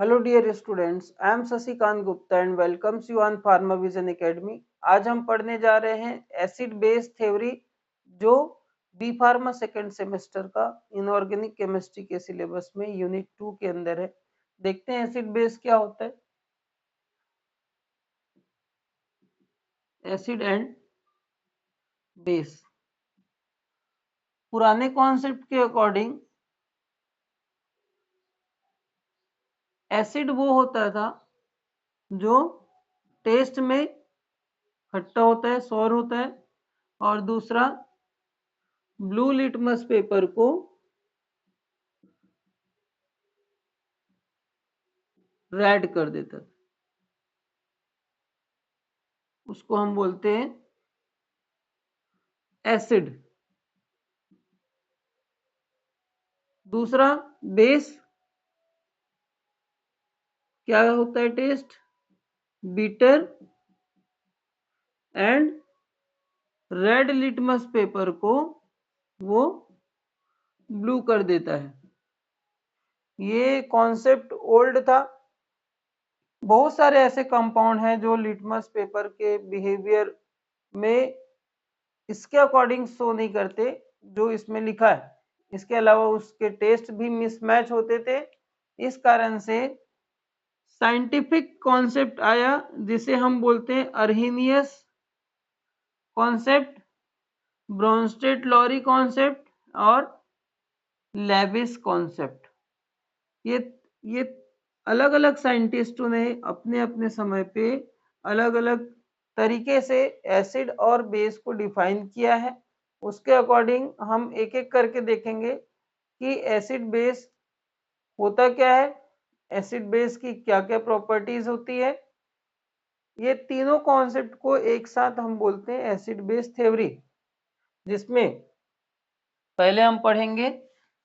Hello dear students, I am Shashikant Gupta and welcomes you on Pharmavision academy. आज हम पढ़ने जा रहे हैं एसिड बेस थ्योरी, जो बी फार्मा सेकेंड सेमेस्टर का इनऑर्गेनिक केमिस्ट्री के सिलेबस में यूनिट 2 के अंदर है। देखते हैं एसिड बेस क्या होता है। एसिड एंड बेस पुराने कॉन्सेप्ट के अकॉर्डिंग एसिड वो होता था जो टेस्ट में खट्टा होता है, सौर होता है, और दूसरा ब्लू लिटमस पेपर को रेड कर देता था। उसको हम बोलते हैं एसिड। दूसरा बेस क्या होता है? Taste bitter and red litmus paper को वो ब्लू कर देता है। ये कॉन्सेप्ट ओल्ड था। बहुत सारे ऐसे कंपाउंड हैं जो लिटमस पेपर के बिहेवियर में इसके अकॉर्डिंग शो नहीं करते जो इसमें लिखा है। इसके अलावा उसके टेस्ट भी मिसमैच होते थे। इस कारण से साइंटिफिक कॉन्सेप्ट आया जिसे हम बोलते हैं अर्हीनियस कॉन्सेप्ट, ब्रोंस्टेड-लॉरी कॉन्सेप्ट और लेविस कॉन्सेप्ट। ये अलग अलग साइंटिस्टों ने अपने अपने समय पे अलग अलग तरीके से एसिड और बेस को डिफाइन किया है। उसके अकॉर्डिंग हम एक एक करके देखेंगे कि एसिड बेस होता क्या है, एसिड बेस की क्या क्या प्रॉपर्टीज होती है। ये तीनों कॉन्सेप्ट को एक साथ हम बोलते हैं एसिड बेस थ्योरी, जिसमें पहले हम पढ़ेंगे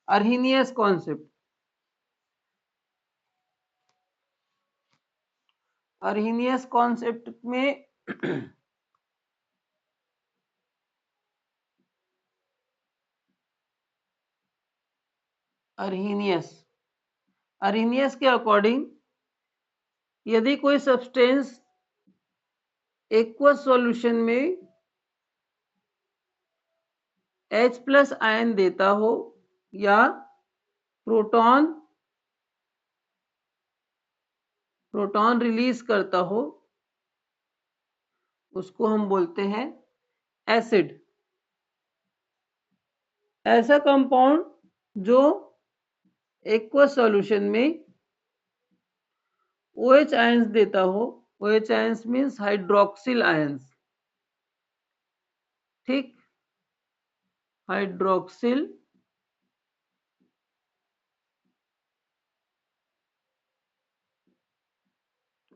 अर्हीनियस कॉन्सेप्ट। अर्हीनियस कॉन्सेप्ट में अर्हीनियस के अकॉर्डिंग यदि कोई सब्सटेंस एक्वस सॉल्यूशन में H+ आयन देता हो या प्रोटॉन रिलीज करता हो, उसको हम बोलते हैं एसिड। ऐसा कंपाउंड जो एक्वस सॉल्यूशन में OH आयंस देता हो, OH ions means hydroxyl ions, ठीक, हाइड्रोक्सिल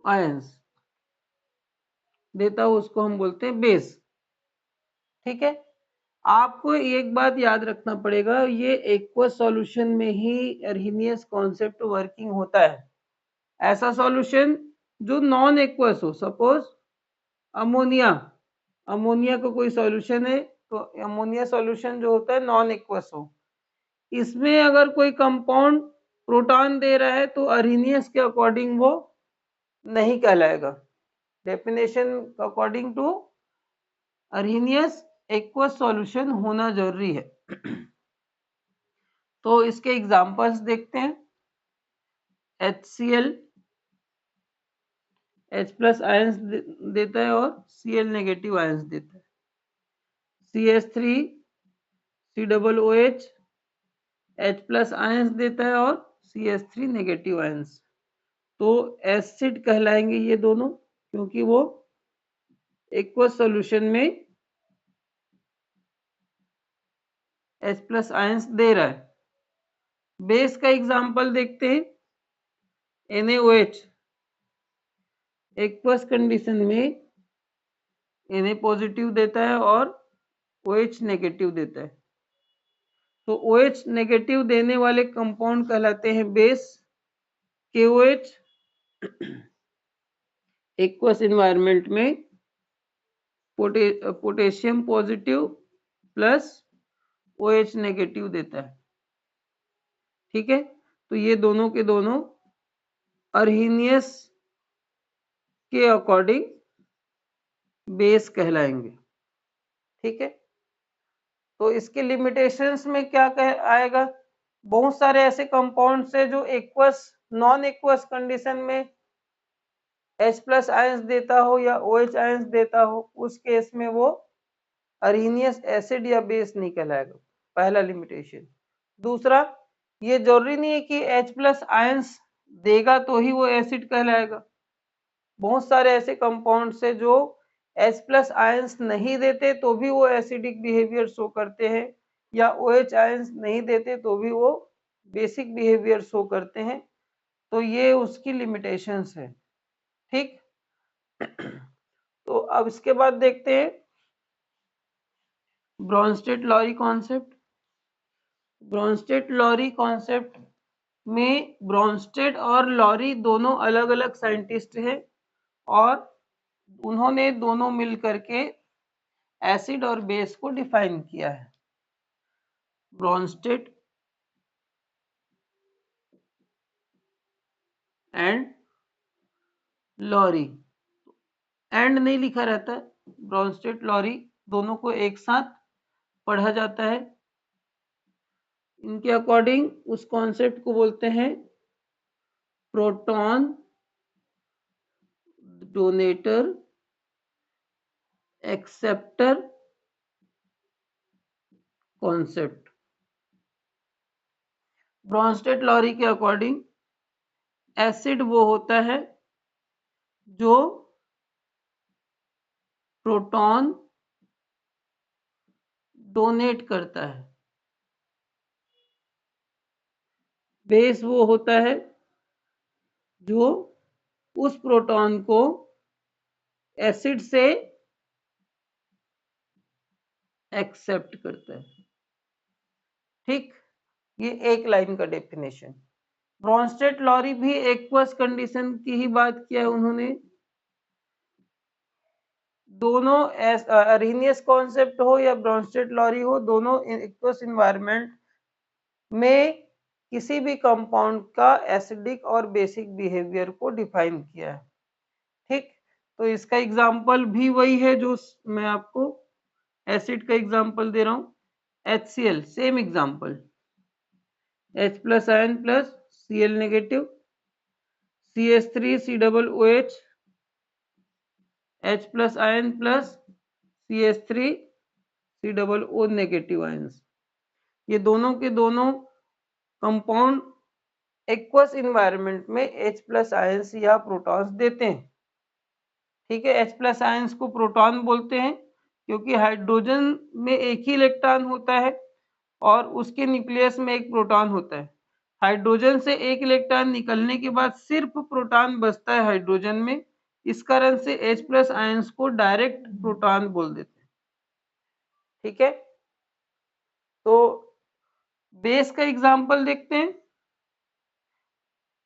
आयंस देता हो, उसको हम बोलते हैं बेस। ठीक है, आपको एक बात याद रखना पड़ेगा, ये एक्वस सॉल्यूशन में ही अर्हीनियस कॉन्सेप्ट वर्किंग होता है। ऐसा सॉल्यूशन जो नॉन एक्वस हो, सपोज अमोनिया का कोई सॉल्यूशन है, तो अमोनिया सॉल्यूशन जो होता है नॉन एक्वस हो, इसमें अगर कोई कंपाउंड प्रोटॉन दे रहा है तो अर्हीनियस के अकॉर्डिंग वो नहीं कहलाएगा। Definition according to Arrhenius aqueous solution होना जरूरी है। तो इसके एग्जांपल्स देखते हैं। HCl H+ आयंस देता है और Cl नेगेटिव आयंस देता है। CH3 COOH H+ आयंस देता है और CH3 नेगेटिव आयंस। तो एसिड कहलाएंगे ये दोनों, क्योंकि वो एक्वस सॉल्यूशन में H+ आयंस दे रहा है। बेस का एग्जांपल देखते हैं। NaOH एक्वस कंडीशन में Na पॉजिटिव देता है और OH नेगेटिव देता है। तो OH नेगेटिव देने वाले कंपाउंड कहलाते हैं बेस। KOH एक्वस एनवायरनमेंट में potassium positive plus OH negative देता है। ठीक है, तो ये दोनों के दोनों अर्हीनियस के अकॉर्डिंग बेस कहलाएंगे। ठीक है, तो इसके लिमिटेशंस में क्या आएगा, बहुत सारे ऐसे कंपाउंड्स है जो एक्वस नॉन एक्वस कंडीशन में H प्लस आयंस देता हो या OH आयंस देता हो, उस केस में वो अर्हीनियस एसिड या बेस नहीं कहलाएगा, पहला लिमिटेशन। दूसरा, ये जरूरी नहीं है कि H प्लस आयंस देगा तो ही वो एसिड कहलाएगा। बहुत सारे ऐसे कंपाउंड्स है जो H प्लस आयंस नहीं देते तो भी वो एसिडिक बिहेवियर शो करते हैं, या OH आयंस नहीं देते तो भी वो बेसिक बिहेवियर शो करते हैं। तो ये उसकी लिमिटेशंस है। ठीक, तो अब इसके बाद देखते हैं ब्रॉन्स्टेड-लॉरी कॉन्सेप्ट। ब्रॉन्स्टेड-लॉरी कॉन्सेप्ट में ब्रॉन्स्टेड और लॉरी दोनों अलग अलग साइंटिस्ट हैं और उन्होंने दोनों मिल करके एसिड और बेस को डिफाइन किया है। ब्रॉन्स्टेड एंड लॉरी, एंड नहीं लिखा रहता है, ब्रॉन्स्टेड लॉरी दोनों को एक साथ पढ़ा जाता है। इनके अकॉर्डिंग उस कॉन्सेप्ट को बोलते हैं proton donator acceptor concept. Bronsted Lowry के अकॉर्डिंग एसिड वो होता है जो प्रोटॉन डोनेट करता है, बेस वो होता है जो उस प्रोटॉन को एसिड से एक्सेप्ट करता है। ठीक, ये एक लाइन का डेफिनेशन। ब्रॉन्स्टेड लॉरी भी एक्वस कंडीशन की ही बात किया उन्होंने। दोनों अर्हीनियस कॉन्सेप्ट हो या ब्रॉन्स्टेड लॉरी हो, दोनों एक्वस इन्वायरमेंट में किसी भी कंपाउंड का एसिडिक और बेसिक बिहेवियर को डिफाइन किया है। ठीक, तो इसका एग्जांपल भी वही है जो मैं आपको एसिड का एग्जांपल दे रहा हूं, HCl, same example, H plus ion plus Cl negative, CH3 COOH, H plus ion plus CH3 COO negative ions, ये दोनों के दोनों कंपाउंड एक्वस इन्वायरमेंट में H प्लस आयंस या प्रोटॉन्स देते हैं। ठीक है, H प्लस आयंस को प्रोटॉन बोलते हैं क्योंकि हाइड्रोजन में एक ही इलेक्ट्रॉन होता है और उसके न्यूक्लियस में एक प्रोटॉन होता है। हाइड्रोजन से एक इलेक्ट्रॉन निकलने के बाद सिर्फ प्रोटॉन बचता है हाइड्रोजन में, इस कारण से H प्लस आयंस को डायरेक्ट प्रोटॉन बोल देते हैं। ठीक है, तो बेस का एग्जांपल देखते हैं।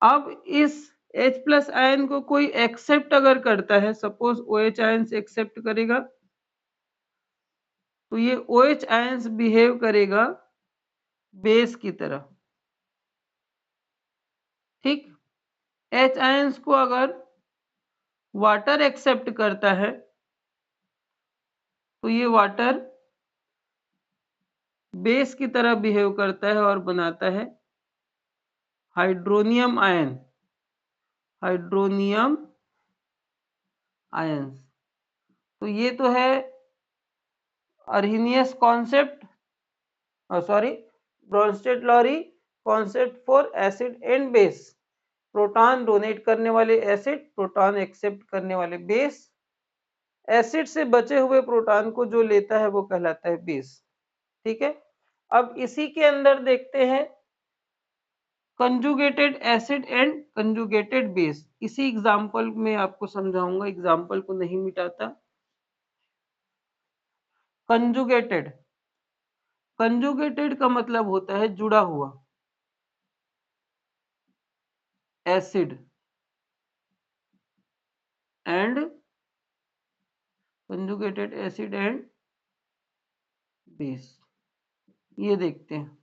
अब इस H प्लस आयन को कोई एक्सेप्ट अगर करता है, सपोज OH आयन एक्सेप्ट करेगा, तो ये OH आयंस बिहेव करेगा बेस की तरह। ठीक, H आयंस को अगर वाटर एक्सेप्ट करता है तो ये वाटर बेस की तरह बिहेव करता है और बनाता है हाइड्रोनियम आयन, हाइड्रोनियम आयंस। तो ये तो है Arrhenius concept, sorry, Bronsted Lowry concept for acid and base. Proton donate करने वाले एसिड, प्रोटॉन एक्सेप्ट करने वाले बेस, एसिड से बचे हुए प्रोटॉन को जो लेता है वो कहलाता है बेस। ठीक है, अब इसी के अंदर देखते हैं conjugated acid and conjugated base. इसी एग्जांपल में आपको समझाऊंगा, एग्जांपल को नहीं मिटाता। कंजुगेटेड, कंजुगेटेड का मतलब होता है जुड़ा हुआ, acid and conjugated acid and base, ये देखते हैं।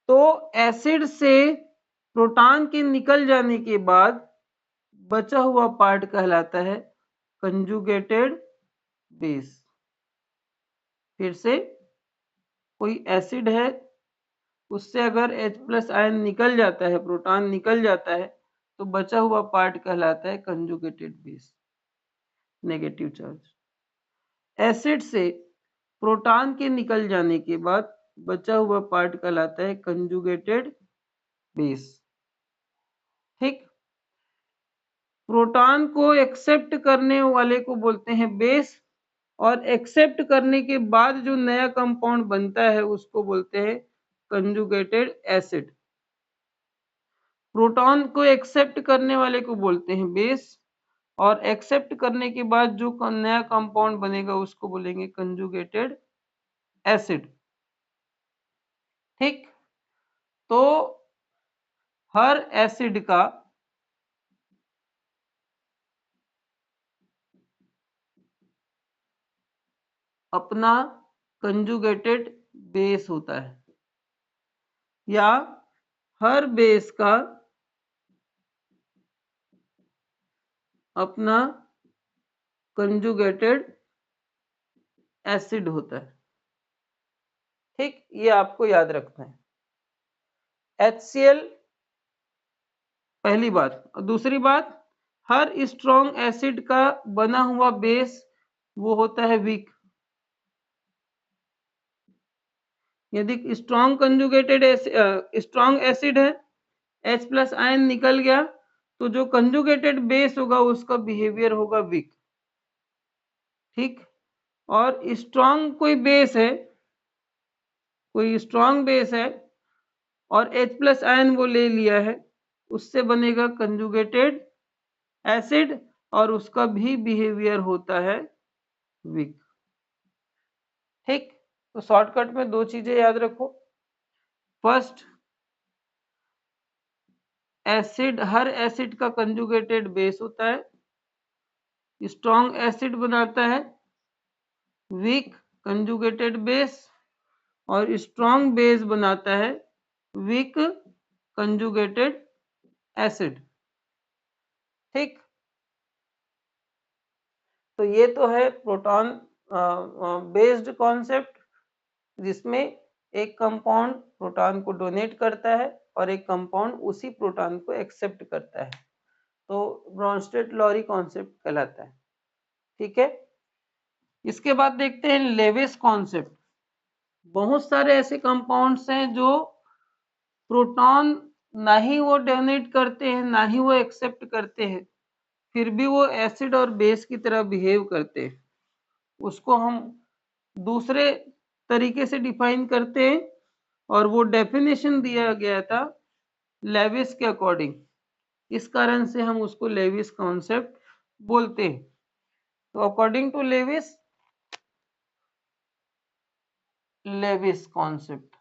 तो एसिड से प्रोटॉन के निकल जाने के बाद बचा हुआ पार्ट कहलाता है कंजुगेटेड बेस। फिर से कोई एसिड है, उससे अगर H+ आयन निकल जाता है, प्रोटॉन निकल जाता है, तो बचा हुआ पार्ट कहलाता है conjugated base, negative charge. Acid से प्रोटॉन के निकल जाने के बाद बचा हुआ पार्ट कहलाता है कंजुगेटेड बेस। ठीक, प्रोटॉन को एक्सेप्ट करने वाले को बोलते हैं बेस, और एक्सेप्ट करने के बाद जो नया कंपाउंड बनता है उसको बोलते हैं कंजुगेटेड एसिड। प्रोटॉन को एक्सेप्ट करने वाले को बोलते हैं बेस, और एक्सेप्ट करने के बाद जो नया कंपाउंड बनेगा उसको बोलेंगे कंजुगेटेड एसिड। ठीक, तो हर एसिड का अपना कंजुगेटेड बेस होता है, या हर बेस का अपना कंजुगेटेड एसिड होता है। ठीक, ये आपको याद रखना है। HCl पहली बात, और दूसरी बात, हर स्ट्रॉन्ग एसिड का बना हुआ बेस वो होता है वीक। यदि स्ट्रॉन्ग कंजुगेटेड स्ट्रॉन्ग एसिड है, H+ आयन निकल गया, तो जो कंजुगेटेड बेस होगा उसका बिहेवियर होगा वीक। ठीक, और स्ट्रॉन्ग कोई बेस है, कोई स्ट्रॉन्ग बेस है और H+ आयन वो ले लिया है, उससे बनेगा कंजुगेटेड एसिड, और उसका भी बिहेवियर होता है वीक। ठीक, तो शॉर्टकट में दो चीजें याद रखो। फर्स्ट, एसिड, हर एसिड का कंजुगेटेड बेस होता है। स्ट्रॉन्ग एसिड बनाता है वीक कंजुगेटेड बेस, और स्ट्रॉन्ग बेस बनाता है वीक कंजुगेटेड एसिड। ठीक, तो ये तो है प्रोटॉन बेस्ड कॉन्सेप्ट, जिसमें एक कंपाउंड प्रोटॉन को डोनेट करता है और एक कंपाउंड उसी प्रोटॉन को एक्सेप्ट करता है, तो ब्रॉन्स्टेड-लॉरी कॉन्सेप्ट कहलाता है। ठीक है, इसके बाद देखते हैं लेविस कॉन्सेप्ट। बहुत सारे ऐसे कंपाउंड्स हैं जो प्रोटॉन ना ही वो डोनेट करते हैं ना ही वो एक्सेप्ट करते हैं, फिर भी वो एसिड और बेस की तरह बिहेव करते हैं। उसको हम दूसरे तरीके से डिफाइन करते हैं, और वो डेफिनेशन दिया गया था लेविस के अकॉर्डिंग। इस कारण से हम उसको लेविस कॉन्सेप्ट बोलते हैं। तो according to Lewis, Lewis concept,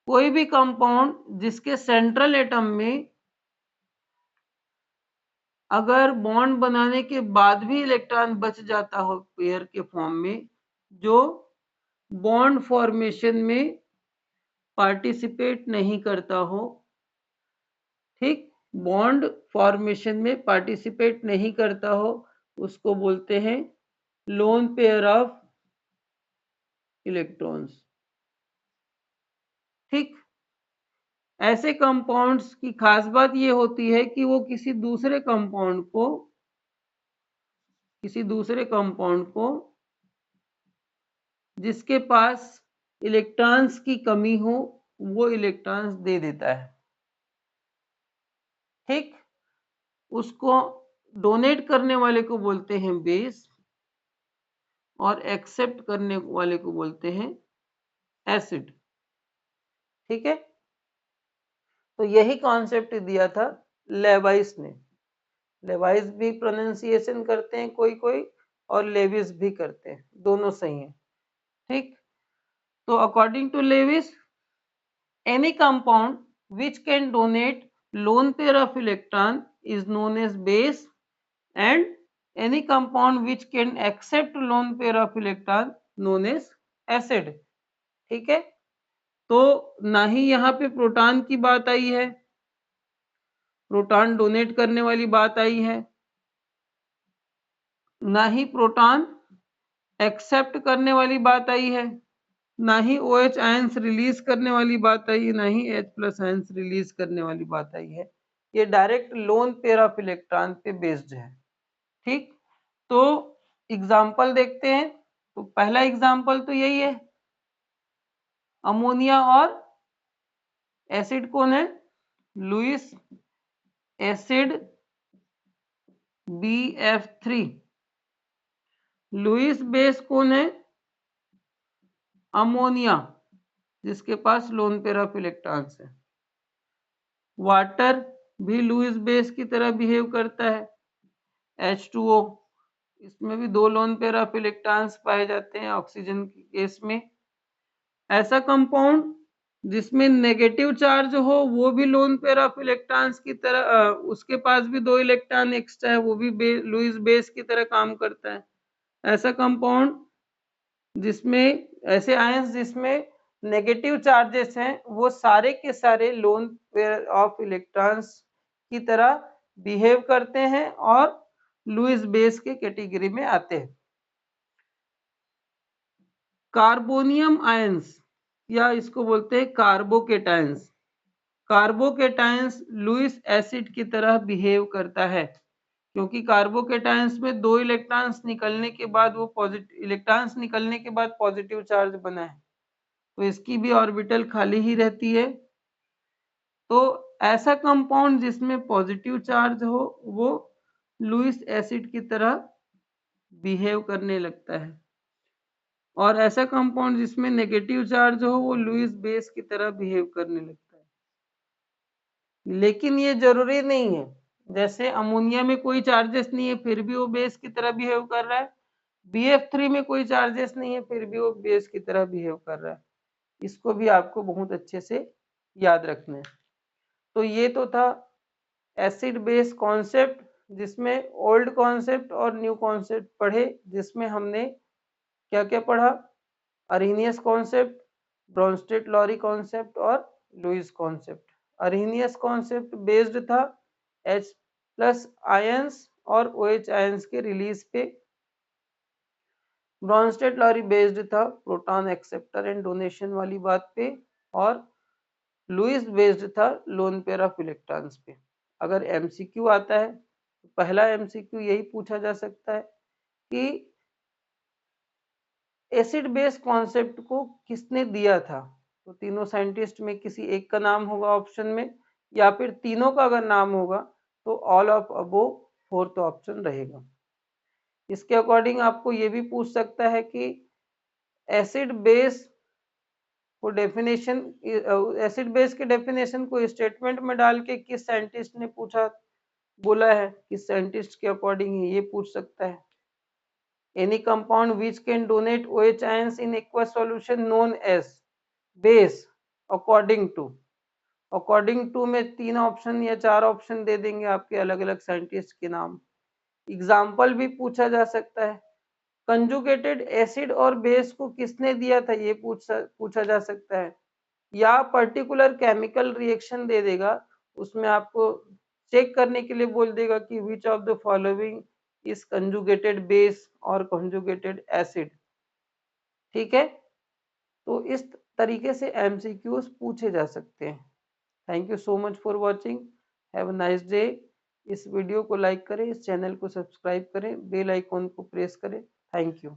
कोई भी कंपाउंड जिसके सेंट्रल एटम में अगर बॉन्ड बनाने के बाद भी इलेक्ट्रॉन बच जाता हो पेयर के फॉर्म में, जो बॉन्ड फॉर्मेशन में पार्टिसिपेट नहीं करता हो, ठीक, बॉन्ड फॉर्मेशन में पार्टिसिपेट नहीं करता हो, उसको बोलते हैं लोन पेयर ऑफ इलेक्ट्रॉन्स। ठीक, ऐसे कंपाउंड्स की खास बात ये होती है कि वो किसी दूसरे कंपाउंड को जिसके पास इलेक्ट्रॉन्स की कमी हो, वो इलेक्ट्रॉन्स दे देता है। ठीक, उसको डोनेट करने वाले को बोलते हैं बेस, और एक्सेप्ट करने वाले को बोलते हैं एसिड। ठीक है, तो यही कॉन्सेप्ट दिया था लेवाइस ने। लेवाइस भी प्रोनाउंसिएशन करते हैं कोई कोई, और लेविस भी करते हैं, दोनों सही हैं। ठीक, तो according to Lewis, any compound which can donate lone pair of electron is known as base, and any compound which can accept lone pair of electron known as acid. ठीक है, तो ना ही यहाँ पे प्रोटॉन की बात आई है, प्रोटॉन डोनेट करने वाली बात आई है, ना ही प्रोटॉन एक्सेप्ट करने वाली बात आई है, ना ही OH आयंस रिलीज करने वाली बात आई है, ना ही H+ आयंस रिलीज करने वाली बात आई है। ये direct loan pair of electron पे बेस्ड है। ठीक, तो एग्जाम्पल देखते हैं। तो पहला एग्जाम्पल तो यही है, अमोनिया और एसिड कौन है, Lewis acid BF3। Lewis base कौन है, अमोनिया, जिसके पास लोन पेयर ऑफ इलेक्ट्रॉन्स है। वाटर भी लुईस बेस की तरह बिहेव करता है, H2O, इसमें भी 2 लोन पेयर ऑफ इलेक्ट्रॉन्स पाए जाते हैं ऑक्सीजन के केस में। ऐसा कंपाउंड जिसमें नेगेटिव चार्ज हो वो भी लोन पेयर ऑफ इलेक्ट्रॉन्स की तरह उसके पास भी 2 इलेक्ट्रॉन एक्स्ट्रा है, वो भी लुईस बेस की तरह काम करता है। ऐसा कंपाउंड जिसमें ऐसे आयंस जिसमें नेगेटिव चार्जेस हैं वो सारे के सारे लोन पेयर ऑफ इलेक्ट्रॉन्स की तरह बिहेव करते हैं और लुईस बेस के कैटेगरी में आते हैं। कार्बोनियम आयंस या इसको बोलते हैं कार्बोकेटायंस। कार्बोकेटायंस लुईस एसिड की तरह बिहेव करता है, क्योंकि कार्बोकेटायंस में 2 इलेक्ट्रॉन्स निकलने के बाद वो पॉजिटिव चार्ज बना है, तो इसकी भी ऑर्बिटल खाली ही रहती है। तो ऐसा कंपाउंड जिसमें पॉजिटिव चार्ज हो वो लुईस एसिड की तरह बिहेव करने लगता है, और ऐसा कंपाउंड जिसमें नेगेटिव चार्ज हो वो लुईस बेस की तरह बिहेव करने लगता है। लेकिन ये जरूरी नहीं है, जैसे अमोनिया में कोई चार्जेस नहीं है फिर भी वो बेस की तरह बिहेव कर रहा है, BF3 में कोई चार्जेस नहीं है फिर भी वो बेस की तरह बिहेव कर रहा है। इसको भी आपको बहुत अच्छे से याद रखना है। तो ये तो था एसिड बेस कॉन्सेप्ट, जिसमें ओल्ड कॉन्सेप्ट और न्यू कॉन्सेप्ट पढ़े, जिसमें हमने क्या क्या पढ़ा, Arrhenius concept, Bronsted Lowry concept और Lewis concept. Arrhenius concept based था H+ आयंस और OH आयंस के रिलीज पे। ब्रोंस्टेड लॉरी बेस्ड था प्रोटॉन एक्सेप्टर एंड डोनेशन वाली बात पे, और लुईस बेस्ड था लोन पेयर ऑफ इलेक्ट्रॉन्स पे। अगर MCQ आता है तो पहला MCQ यही पूछा जा सकता है कि एसिड बेस कॉन्सेप्ट को किसने दिया था। तो तीनों साइंटिस्ट में किसी एक का नाम होगा ऑप्शन में, या फिर तीनों का अगर नाम होगा तो all of above fourth option रहेगा। इसके अकॉर्डिंग आपको ये भी पूछ सकता है कि एसिड बेस को डेफिनेशन, एसिड बेस के डेफिनेशन को स्टेटमेंट में डाल के किस साइंटिस्ट ने पूछा, बोला है, किस साइंटिस्ट के अकॉर्डिंग ये पूछ सकता है। Any compound which can donate OH ions in aqueous solution known as base according to में 3 ऑप्शन या 4 ऑप्शन दे देंगे आपके अलग अलग साइंटिस्ट के नाम। एग्जाम्पल भी पूछा जा सकता है, कंजुगेटेड एसिड और बेस को किसने दिया था ये पूछा जा सकता है, या पर्टिकुलर केमिकल रिएक्शन दे देगा, उसमें आपको चेक करने के लिए बोल देगा कि which of the following is conjugated base और कंजुगेटेड एसिड। ठीक है, तो इस तरीके से MCQs पूछे जा सकते हैं। Thank you so much for watching, have a nice day. इस वीडियो को लाइक करें, इस चैनल को सब्सक्राइब करें, बेल आइकॉन को प्रेस करें। Thank you.